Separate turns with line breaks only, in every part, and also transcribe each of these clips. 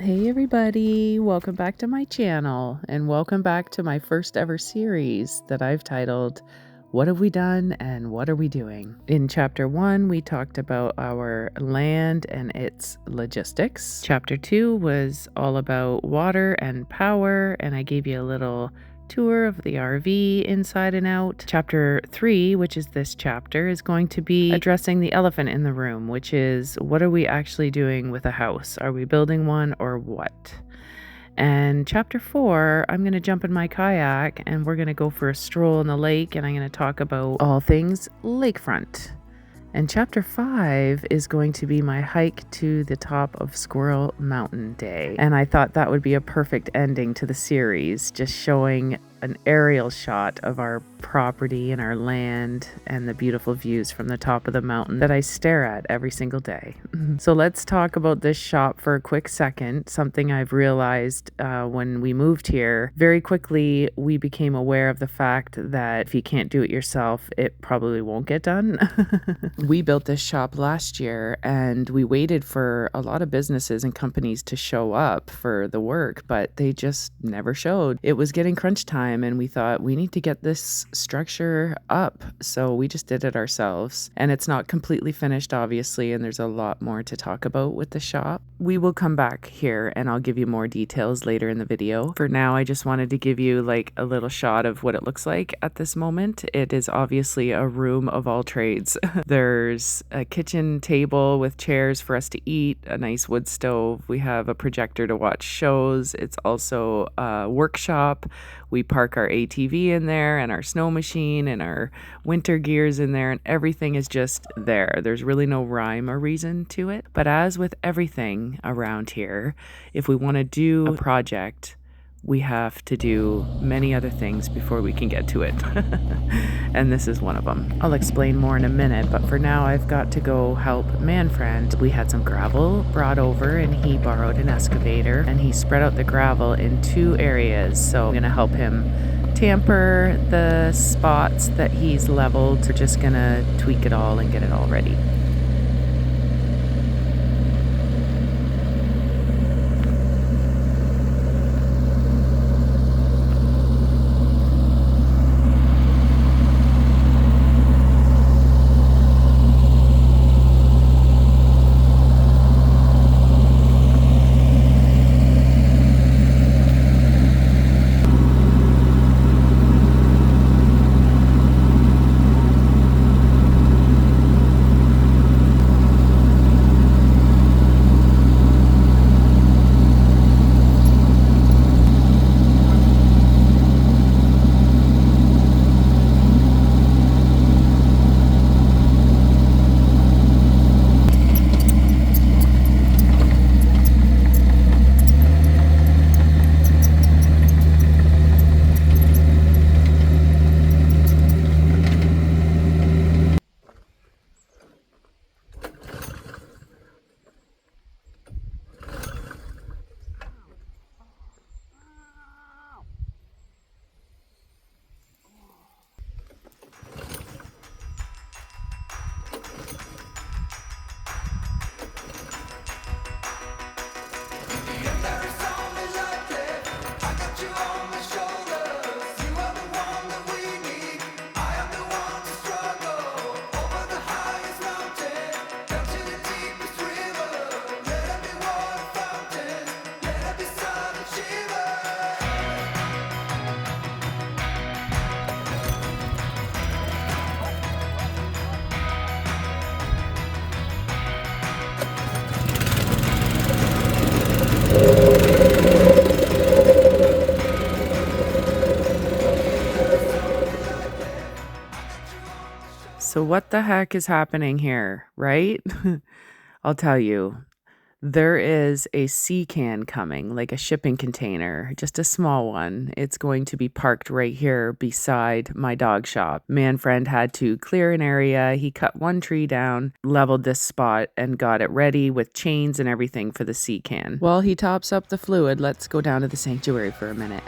Hey everybody, welcome back to my channel and welcome back to my first ever series that I've titled What Have We Done and What Are We Doing? In chapter 1, we talked about our land and its logistics. Chapter 2 was all about water and power, and I gave you a little tour of the RV inside and out. Chapter 3, which is this chapter, is going to be addressing the elephant in the room, which is what are we actually doing with a house? Are we building one or what? And chapter 4, I'm going to jump in my kayak and we're going to go for a stroll in the lake, and I'm going to talk about all things lakefront. And chapter 5 is going to be my hike to the top of Squirrel Mountain Day. And I thought that would be a perfect ending to the series, just showing an aerial shot of our property and our land and the beautiful views from the top of the mountain that I stare at every single day. So let's talk about this shop for a quick second. Something I've realized when we moved here, very quickly we became aware of the fact that if you can't do it yourself, it probably won't get done. We built this shop last year and we waited for a lot of businesses and companies to show up for the work, but they just never showed. It was getting crunch time and we thought we need to get this structure up. So we just did it ourselves, and it's not completely finished, obviously, and there's a lot more to talk about with the shop. We will come back here and I'll give you more details later in the video. For now, I just wanted to give you like a little shot of what it looks like at this moment. It is obviously a room of all trades. There's a kitchen table with chairs for us to eat, a nice wood stove. We have a projector to watch shows. It's also a workshop. We park our ATV in there and our snow machine and our winter gears in there, and everything is just there. There's really no rhyme or reason to it. But as with everything around here, if we want to do a project, we have to do many other things before we can get to it. And this is one of them. I'll explain more in a minute, but for now I've got to go help Manfred. We had some gravel brought over and he borrowed an excavator and he spread out the gravel in 2 areas. So I'm gonna help him tamper the spots that he's leveled. We're just gonna tweak it all and get it all ready. So what the heck is happening here, right? I'll tell you. There is a sea can coming, like a shipping container, just a small one. It's going to be parked right here beside my dog shop. Manfred had to clear an area. He cut one tree down, leveled this spot, and got it ready with chains and everything for the sea can. While he tops up the fluid, let's go down to the sanctuary for a minute.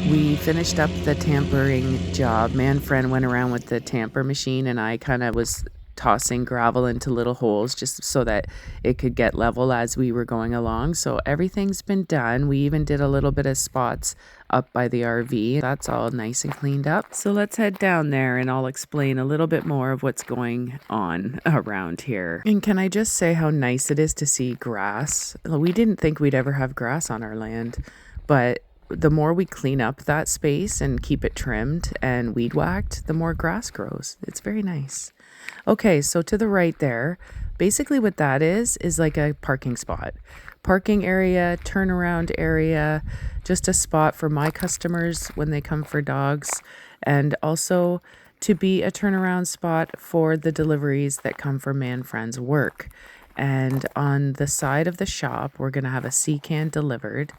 We finished up the tampering job. Manfred went around with the tamper machine and I kind of was tossing gravel into little holes just so that it could get level as we were going along. So everything's been done. We even did a little bit of spots up by the RV. That's all nice and cleaned up. So let's head down there and I'll explain a little bit more of what's going on around here. And can I just say how nice it is to see grass? We didn't think we'd ever have grass on our land, but the more we clean up that space and keep it trimmed and weed whacked, the more grass grows. It's very nice. Okay, so to the right there, basically what that is like a parking spot. Parking area, turnaround area, just a spot for my customers when they come for dogs, and also to be a turnaround spot for the deliveries that come for Manfred's work. And on the side of the shop, we're going to have a C-can delivered.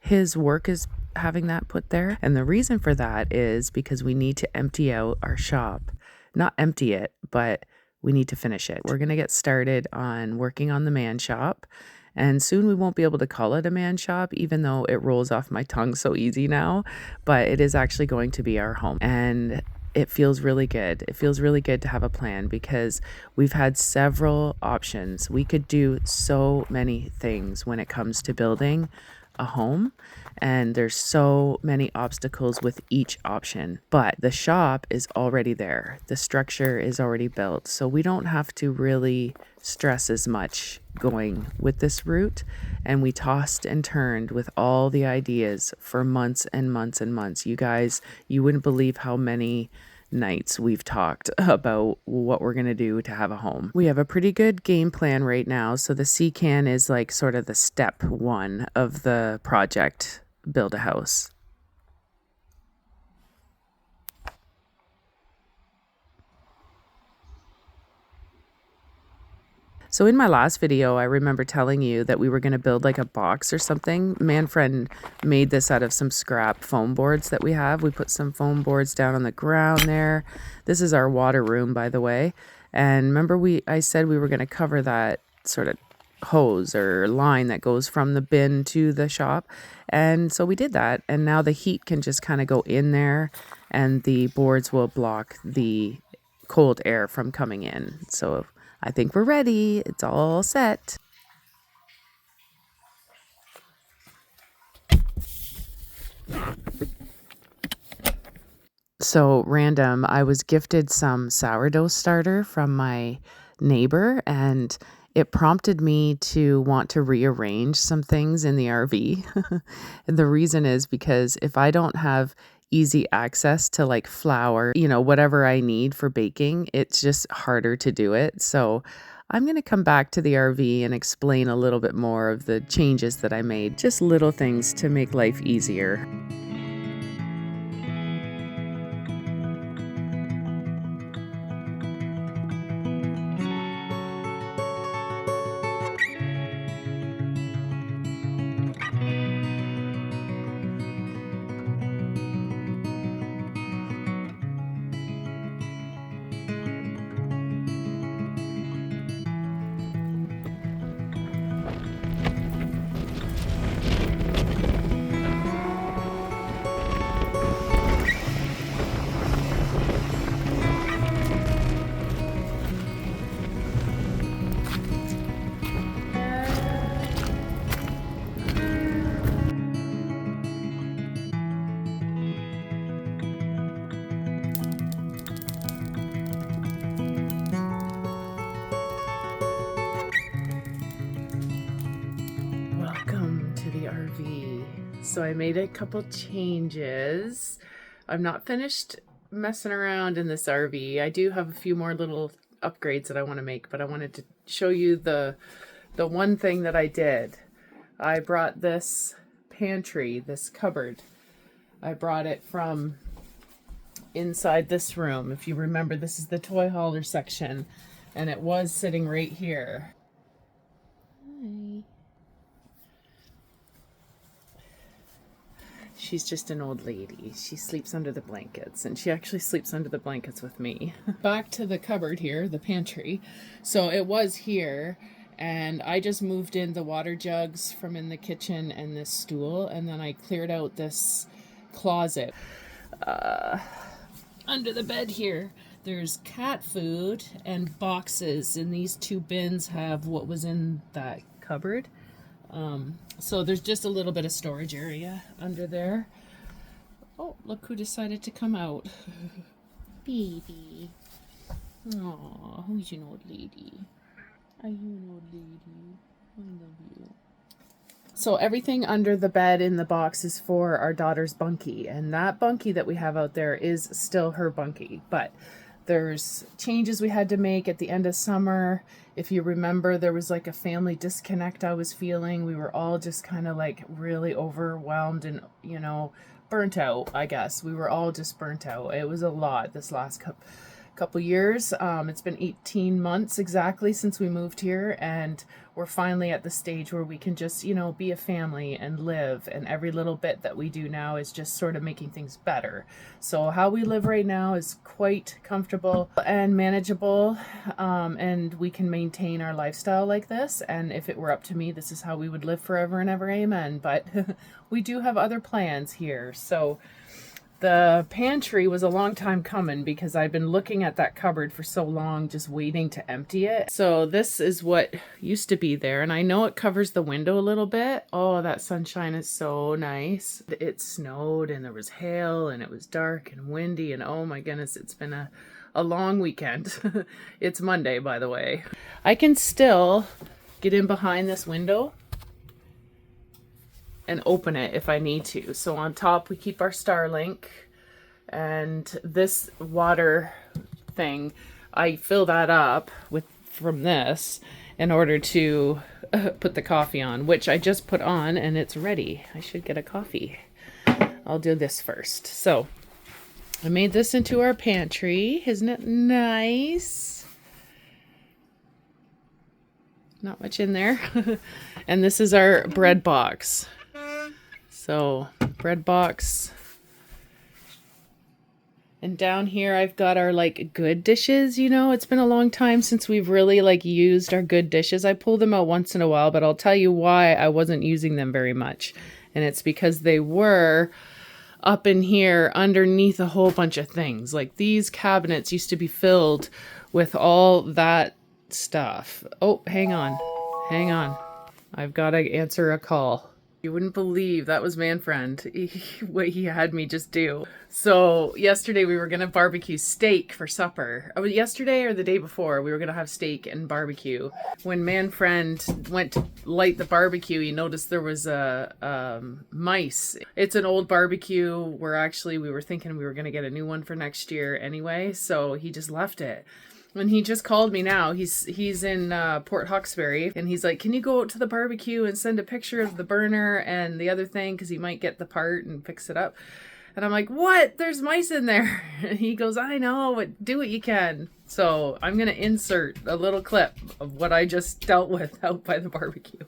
His work is having that put there. And the reason for that is because we need to empty out our shop. Not empty it, but we need to finish it. We're going to get started on working on the man shop. And soon we won't be able to call it a man shop, even though it rolls off my tongue so easy now. But it is actually going to be our home. And it feels really good. It feels really good to have a plan because we've had several options. We could do so many things when it comes to building a home, and there's so many obstacles with each option, but the shop is already there. The structure is already built, so we don't have to really stress as much going with this route. And we tossed and turned with all the ideas for months and months and months. You guys, you wouldn't believe how many nights we've talked about what we're going to do to have a home. We have a pretty good game plan right now. So the C-can is like sort of the step one of the project, build a house. So in my last video, I remember telling you that we were going to build like a box or something. Manfred made this out of some scrap foam boards that we have. We put some foam boards down on the ground there. This is our water room, by the way. And remember I said we were going to cover that sort of hose or line that goes from the bin to the shop. And so we did that. And now the heat can just kind of go in there and the boards will block the cold air from coming in. So I think we're ready. It's all set. So random, I was gifted some sourdough starter from my neighbor, and it prompted me to want to rearrange some things in the RV. The reason is because if I don't have easy access to like flour, whatever I need for baking, it's just harder to do it. So I'm going to come back to the RV and explain a little bit more of the changes that I made, just little things to make life easier. Welcome to the RV. So I made a couple changes. I'm not finished messing around in this RV. I do have a few more little upgrades that I want to make, but I wanted to show you the one thing that I did. I brought this pantry, this cupboard. I brought it from inside this room. If you remember, this is the toy hauler section, and it was sitting right here. Hi. She's just an old lady. She sleeps under the blankets, and she actually sleeps under the blankets with me. Back to the cupboard here, the pantry. So it was here, And I just moved in the water jugs from in the kitchen and this stool, and then I cleared out this closet. Under the bed here, there's cat food and boxes, and these two bins have what was in that cupboard. So there's just a little bit of storage area under there. Oh, look who decided to come out. Baby. Aw, who's your old lady? Are you an old lady? I love you. So everything under the bed in the box is for our daughter's bunkie, and that bunkie that we have out there is still her bunkie, but there's changes we had to make at the end of summer. If you remember, there was like a family disconnect I was feeling. We were all just kind of like really overwhelmed and, you know, burnt out, I guess. We were all just burnt out. It was a lot this last couple years. It's been 18 months exactly since we moved here, and we're finally at the stage where we can just, you know, be a family and live, and every little bit that we do now is just sort of making things better. So how we live right now is quite comfortable and manageable, and we can maintain our lifestyle like this. And if it were up to me, this is how we would live forever and ever, amen. But we do have other plans here. So the pantry was a long time coming because I've been looking at that cupboard for so long, just waiting to empty it. So this is what used to be there, and I know it covers the window a little bit. Oh, that sunshine is so nice. It snowed and there was hail and it was dark and windy, and oh my goodness, it's been a long weekend. It's Monday, by the way. I can still get in behind this window and open it if I need to. So on top we keep our Starlink, and this water thing, I fill that up with from this in order to put the coffee on, which I just put on and it's ready. I should get a coffee. I'll do this first. So I made this into our pantry. Isn't it nice? Not much in there. And this is our bread box. So, bread box. And down here I've got our like good dishes, you know. It's been a long time since we've really like used our good dishes. I pull them out once in a while, but I'll tell you why I wasn't using them very much. And it's because they were up in here underneath a whole bunch of things. Like these cabinets used to be filled with all that stuff. Oh, hang on. Hang on. I've got to answer a call. You wouldn't believe that was Manfriend, what he had me just do. So yesterday we were going to barbecue steak for supper. Yesterday or the day before, we were going to have steak and barbecue. When Manfriend went to light the barbecue, he noticed there was mice. It's an old barbecue. We were thinking we were going to get a new one for next year anyway. So he just left it. And he just called me now. He's in Port Hawkesbury, and he's like, can you go out to the barbecue and send a picture of the burner and the other thing, because he might get the part and fix it up. And I'm like, what? There's mice in there. And he goes, I know, but do what you can. So I'm going to insert a little clip of what I just dealt with out by the barbecue.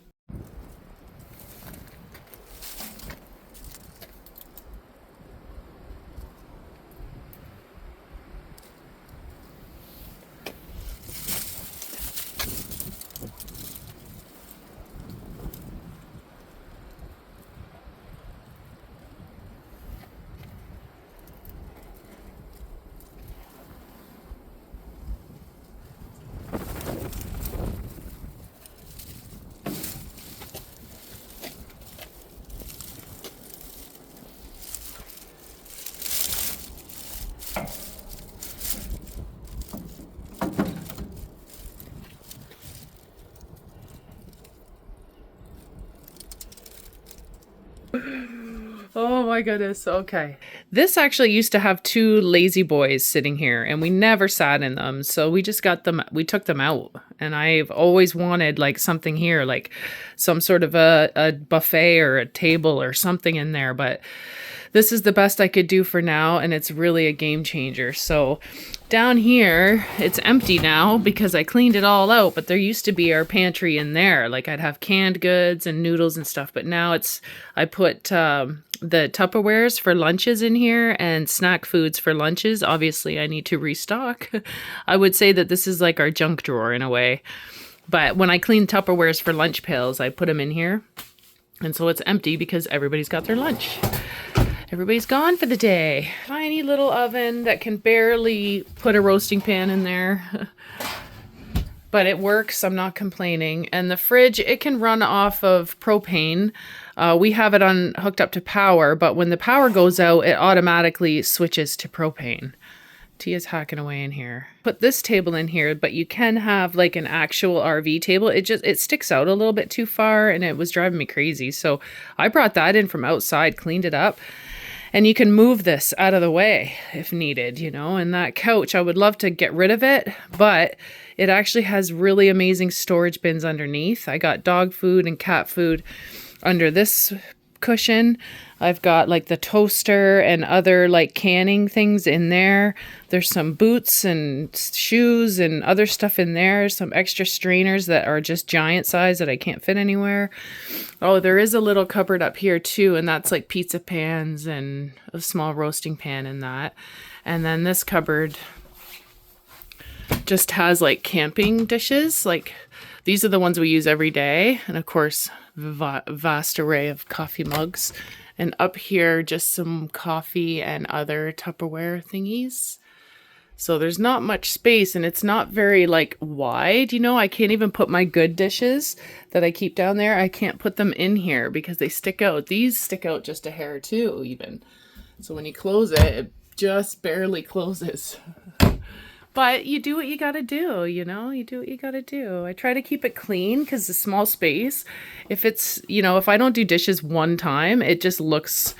Oh my goodness. Okay. This actually used to have two lazy boys sitting here, and we never sat in them. So we just we took them out. And I've always wanted like something here, like some sort of a buffet or a table or something in there. But this is the best I could do for now, and it's really a game changer. So down here, it's empty now because I cleaned it all out, but there used to be our pantry in there. Like I'd have canned goods and noodles and stuff, but now I put the Tupperwares for lunches in here and snack foods for lunches. Obviously, I need to restock. I would say that this is like our junk drawer in a way. But when I clean Tupperwares for lunch pails, I put them in here. And so it's empty because everybody's got their lunch. Everybody's gone for the day. Tiny little oven that can barely put a roasting pan in there. But it works. I'm not complaining. And the fridge, it can run off of propane. We have it on hooked up to power, but when the power goes out, it automatically switches to propane. Tia's hacking away in here. Put this table in here, but you can have like an actual RV table. It sticks out a little bit too far and it was driving me crazy. So I brought that in from outside, cleaned it up. And you can move this out of the way if needed, you know, and that couch, I would love to get rid of it, but it actually has really amazing storage bins underneath. I got dog food and cat food under this cushion. I've got like the toaster and other like canning things in there. There's some boots and shoes and other stuff in there. Some extra strainers that are just giant size that I can't fit anywhere. Oh, there is a little cupboard up here too, and that's like pizza pans and a small roasting pan in that. And then this cupboard just has like camping dishes. Like these are the ones we use every day. And of course, vast array of coffee mugs. And up here, just some coffee and other Tupperware thingies. So there's not much space and it's not very like wide, you know, I can't even put my good dishes that I keep down there. I can't put them in here because they stick out. These stick out just a hair too, even. So when you close it, it just barely closes. But you do what you gotta do, you know? You do what you gotta do. I try to keep it clean because the small space, if it's, you know, if I don't do dishes one time, it just looks,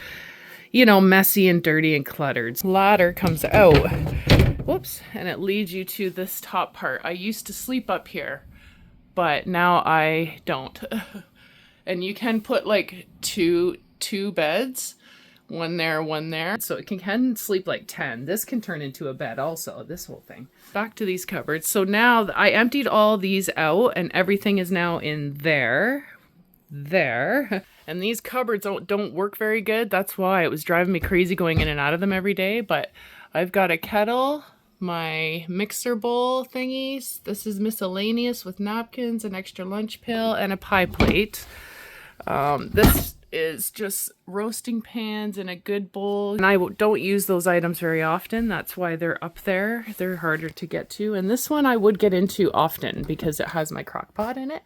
you know, messy and dirty and cluttered. Ladder comes out, whoops, and it leads you to this top part. I used to sleep up here, but now I don't. And you can put like two beds. One there, one there. So it can sleep like 10. This can turn into a bed also, this whole thing. Back to these cupboards. So now I emptied all these out and everything is now in there. And these cupboards don't work very good. That's why it was driving me crazy going in and out of them every day. But I've got a kettle, my mixer bowl thingies. This is miscellaneous with napkins, an extra lunch pail, and a pie plate. This is just roasting pans and a good bowl. And I don't use those items very often. That's why they're up there. They're harder to get to. And this one I would get into often because it has my crock pot in it.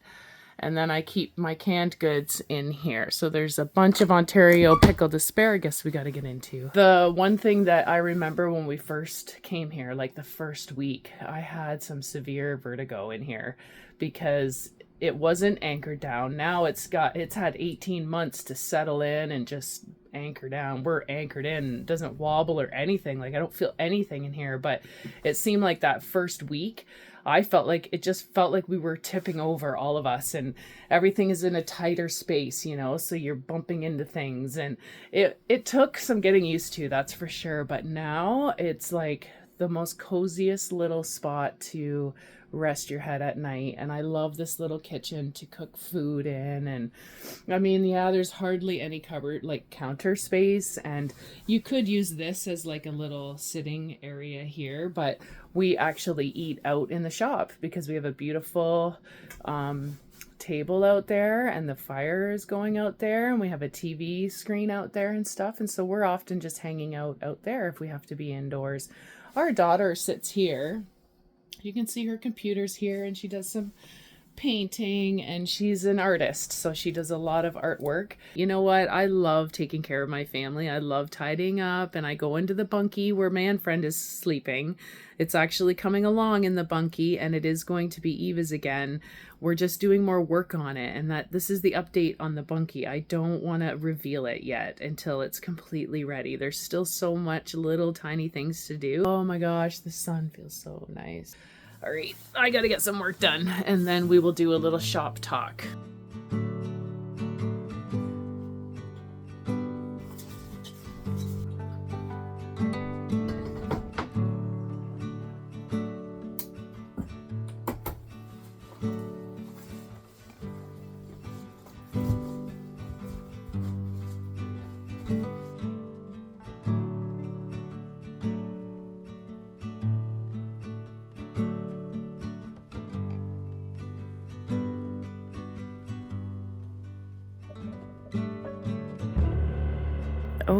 And then I keep my canned goods in here. So there's a bunch of Ontario pickled asparagus we got to get into. The one thing that I remember when we first came here, like the first week, I had some severe vertigo in here because it wasn't anchored down. Now it's had 18 months to settle in and just anchor down. We're anchored in. It doesn't wobble or anything. Like I don't feel anything in here, but it seemed like that first week, it just felt like we were tipping over, all of us, and everything is in a tighter space, you know, so you're bumping into things, and it took some getting used to, that's for sure. But now it's like the most coziest little spot to rest your head at night. And I love this little kitchen to cook food in. And I mean, yeah, there's hardly any cupboard, like counter space, and you could use this as like a little sitting area here, but we actually eat out in the shop because we have a beautiful table out there and the fire is going out there and we have a TV screen out there and stuff. And so we're often just hanging out there if we have to be indoors. Our daughter sits here. You can see her computer's here and she does some painting and she's an artist. So she does a lot of artwork. You know what? I love taking care of my family. I love tidying up and I go into the bunkie where man friend is sleeping. It's actually coming along in the bunkie and it is going to be Eva's again. We're just doing more work on it, and that this is the update on the bunkie. I don't want to reveal it yet until it's completely ready. There's still so much little tiny things to do. Oh my gosh, the sun feels so nice. All right, I gotta get some work done and then we will do a little shop talk.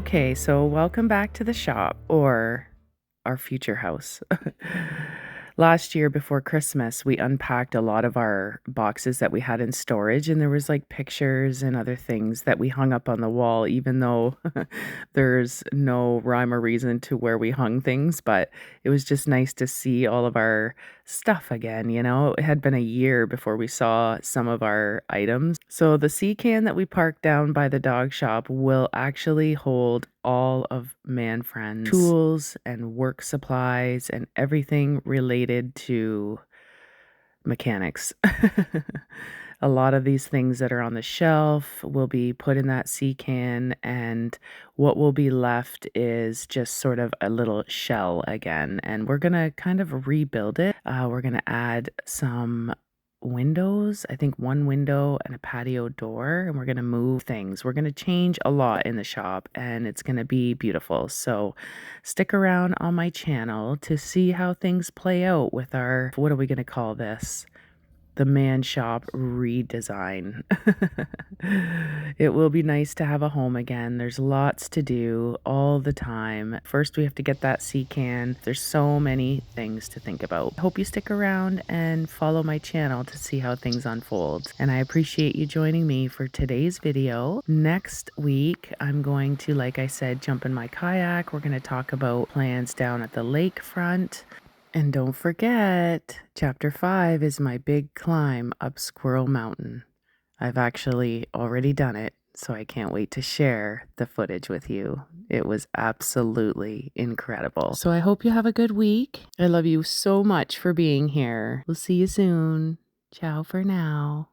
Okay, so welcome back to the shop, or our future house. Last year before Christmas, we unpacked a lot of our boxes that we had in storage, and there was like pictures and other things that we hung up on the wall, even though there's no rhyme or reason to where we hung things. But it was just nice to see all of our stuff again. It had been a year before we saw some of our items. So the sea can that we parked down by the dog shop will actually hold all of Manfriend's tools and work supplies and everything related to mechanics. A lot of these things that are on the shelf will be put in that sea can, and what will be left is just sort of a little shell again. And we're going to kind of rebuild it. We're going to add some windows, I think one window and a patio door, and we're going to move things. We're going to change a lot in the shop, and it's going to be beautiful. So stick around on my channel to see how things play out with our, what are we going to call this? The man shop redesign. It will be nice to have a home again. There's lots to do all the time. First, we have to get that sea can. There's so many things to think about. I hope you stick around and follow my channel to see how things unfold. And I appreciate you joining me for today's video. Next week, I'm going to, like I said, jump in my kayak. We're going to talk about plans down at the lakefront. And don't forget, chapter 5 is my big climb up Squirrel Mountain. I've actually already done it, so I can't wait to share the footage with you. It was absolutely incredible. So I hope you have a good week. I love you so much for being here. We'll see you soon. Ciao for now.